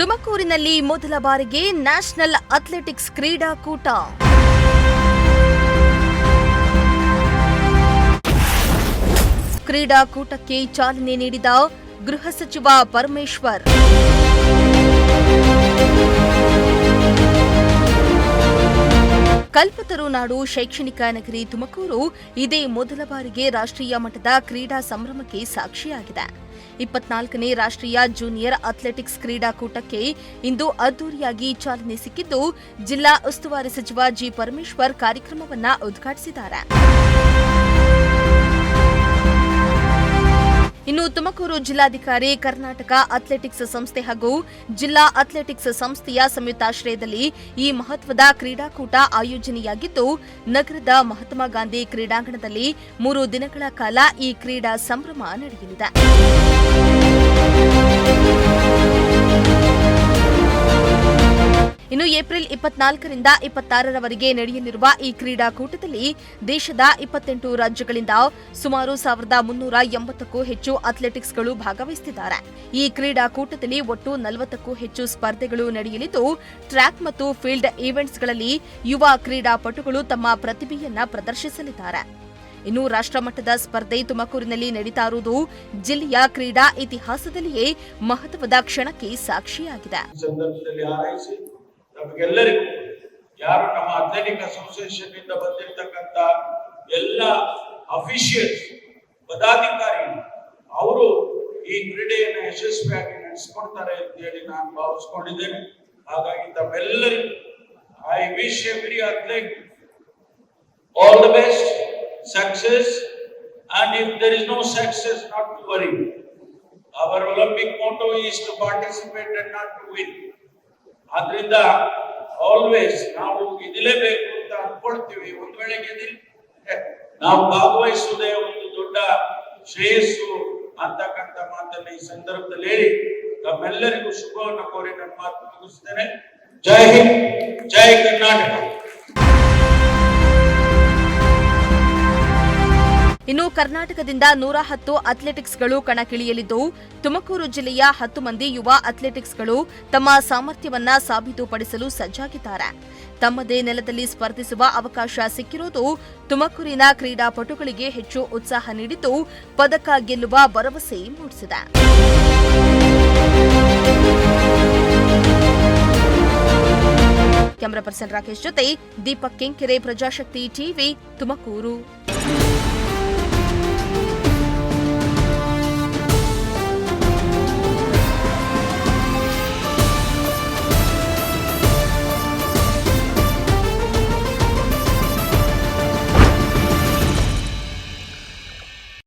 ತುಮಕೂರಿನಲ್ಲಿ ಮೊದಲ ಬಾರಿಗೆ ನ್ಯಾಷನಲ್ ಅಥ್ಲೆಟಿಕ್ಸ್ ಕ್ರೀಡಾಕೂಟ. ಕ್ರೀಡಾಕೂಟಕ್ಕೆ ಚಾಲನೆ ನೀಡಿದ ಗೃಹ ಸಚಿವ ಪರಮೇಶ್ವರ್. ಕಲ್ಪತರು ನಾಡು ಶೈಕ್ಷಣಿಕ ನಗರಿ ತುಮಕೂರು ಇದೇ ಮೊದಲ ಬಾರಿಗೆ ರಾಷ್ಟ್ರೀಯ ಮಟ್ಟದ ಕ್ರೀಡಾ ಸಂಭ್ರಮಕ್ಕೆ ಸಾಕ್ಷಿಯಾಗಿದೆ. 24ನೇ ರಾಷ್ಟ್ರೀಯ ಜೂನಿಯರ್ ಅಥ್ಲೆಟಿಕ್ಸ್ ಕ್ರೀಡಾಕೂಟಕ್ಕೆ ಇಂದು ಅದ್ದೂರಿಯಾಗಿ ಚಾಲನೆ ಸಿಕ್ಕಿದ್ದು, ಜಿಲ್ಲಾ ಉಸ್ತುವಾರಿ ಸಚಿವ ಜಿ. ಪರಮೇಶ್ವರ್ ಕಾರ್ಯಕ್ರಮವನ್ನು ಉದ್ಘಾಟಿಸಿದ್ದಾರೆ. ಇನ್ನು ತುಮಕೂರು ಜಿಲ್ಲಾಧಿಕಾರಿ, ಕರ್ನಾಟಕ ಅಥ್ಲೆಟಿಕ್ಸ್ ಸಂಸ್ಥೆ ಹಾಗೂ ಜಿಲ್ಲಾ ಅಥ್ಲೆಟಿಕ್ಸ್ ಸಂಸ್ಥೆಯ ಸಂಯುಕ್ತಾಶ್ರಯದಲ್ಲಿ ಈ ಮಹತ್ವದ ಕ್ರೀಡಾಕೂಟ ಆಯೋಜನೆಯಾಗಿದ್ದು, ನಗರದ ಮಹಾತ್ಮ ಗಾಂಧಿ ಕ್ರೀಡಾಂಗಣದಲ್ಲಿ 3 ದಿನಗಳ ಕಾಲ ಈ ಕ್ರೀಡಾ ಸಂಭ್ರಮ ನಡೆಯಲಿದೆ. ಇನ್ನು ಏಪ್ರಿಲ್ 24ರಿಂದ 26ರವರೆಗೆ ನಡೆಯಲಿರುವ ಈ ಕ್ರೀಡಾಕೂಟದಲ್ಲಿ ದೇಶದ 28 ರಾಜ್ಯಗಳಿಂದ ಸುಮಾರು 1380ಕ್ಕೂ ಹೆಚ್ಚು ಅಥ್ಲೆಟಿಕ್ಸ್ಗಳು ಭಾಗವಹಿಸುತ್ತಿದ್ದಾರೆ. ಈ ಕ್ರೀಡಾಕೂಟದಲ್ಲಿ ಒಟ್ಟು 40ಕ್ಕೂ ಹೆಚ್ಚು ಸ್ಪರ್ಧೆಗಳು ನಡೆಯಲಿದ್ದು, ಟ್ರ್ಯಾಕ್ ಮತ್ತು ಫೀಲ್ಡ್ ಈವೆಂಟ್ಸ್ಗಳಲ್ಲಿ ಯುವ ಕ್ರೀಡಾಪಟುಗಳು ತಮ್ಮ ಪ್ರತಿಭೆಯನ್ನ ಪ್ರದರ್ಶಿಸಲಿದ್ದಾರೆ. ಇನ್ನು ರಾಷ್ಟ್ರಮಟ್ಟದ ಸ್ಪರ್ಧೆ ತುಮಕೂರಿನಲ್ಲಿ ನಡೀತಾ ಇರುವುದು ಜಿಲ್ಲೆಯ ಕ್ರೀಡಾ ಇತಿಹಾಸದಲ್ಲಿಯೇ ಮಹತ್ವದ ಕ್ಷಣಕ್ಕೆ ಸಾಕ್ಷಿಯಾಗಿದೆ. ನಮಗೆಲ್ಲರಿಗೂ ಯಾರು ನಮ್ಮ ಅಥ್ಲೆಟಿಕ್ ಅಸೋಸಿಯೇಷನ್ ಇಂದ ಬಂದಿರತಕ್ಕಂತ ಎಲ್ಲ ಅಫಿಷಿಯಲ್ಸ್, ಪದಾಧಿಕಾರಿ, ಅವರು ಈ ಕ್ರೀಡೆಯನ್ನು ಯಶಸ್ವಿಯಾಗಿ ನಡೆಸಿಕೊಡ್ತಾರೆ ಅಂತ ಹೇಳಿ ನಾನು ಭಾವಿಸ್ಕೊಂಡಿದ್ದೇನೆ. ಹಾಗಾಗಿ ತಮ್ಮೆಲ್ಲರಿಗೂ I wish every athlete all the best, success, and if there is no success, not to worry. Our Olympic motto is to participate and not to win. ಆದ್ರಿಂದ ಆಲ್ವೇಸ್ ನಾವು ಗೆಲ್ಲಬೇಕು ಅಂತ ಅನ್ಕೊಳ್ತೀವಿ. ಒಂದ್ ವೇಳೆ ಗೆದ್ದಿಲ್ಲ ನಾವು ಭಾಗವಹಿಸುವುದೇ ಒಂದು ದೊಡ್ಡ ಶ್ರೇಯಸ್ಸು ಅಂತಕ್ಕಂಥ ಮಾತನ್ನ ಈ ಸಂದರ್ಭದಲ್ಲಿ ಹೇಳಿ ತಮ್ಮೆಲ್ಲರಿಗೂ ಶುಭವನ್ನು ಕೋರಿ ನನ್ನ ಮಾತು ಮುಗಿಸ್ತೇನೆ. ಜೈ ಹಿಂದ್, ಜೈ ಕರ್ನಾಟಕ. ಇನ್ನು ಕರ್ನಾಟಕದಿಂದ 110 ಅಥ್ಲೆಟಿಕ್ಸ್ಗಳು ಕಣಕ್ಕಿಳಿಯಲಿದ್ದು, ತುಮಕೂರು ಜಿಲ್ಲೆಯ 10 ಮಂದಿ ಯುವ ಅಥ್ಲೆಟಿಕ್ಸ್ಗಳು ತಮ್ಮ ಸಾಮರ್ಥ್ಯವನ್ನ ಸಾಬೀತುಪಡಿಸಲು ಸಜ್ಜಾಗಿದ್ದಾರೆ. ತಮ್ಮದೇ ನೆಲದಲ್ಲಿ ಸ್ಪರ್ಧಿಸುವ ಅವಕಾಶ ಸಿಕ್ಕಿರುವುದು ತುಮಕೂರಿನ ಕ್ರೀಡಾಪಟುಗಳಿಗೆ ಹೆಚ್ಚು ಉತ್ಸಾಹ ನೀಡಿದ್ದು, ಪದಕ ಗೆಲ್ಲುವ ಭರವಸೆ ಮೂಡಿಸಿದೆ. ಕ್ಯಾಮರಾ ಪರ್ಸನ್ ರಾಕೇಶ್ ಜೊತೆ ದೀಪಕ್ ಕೆಂಕೆರೆ, ಪ್ರಜಾಶಕ್ತಿ ಟಿವಿ, ತುಮಕೂರು.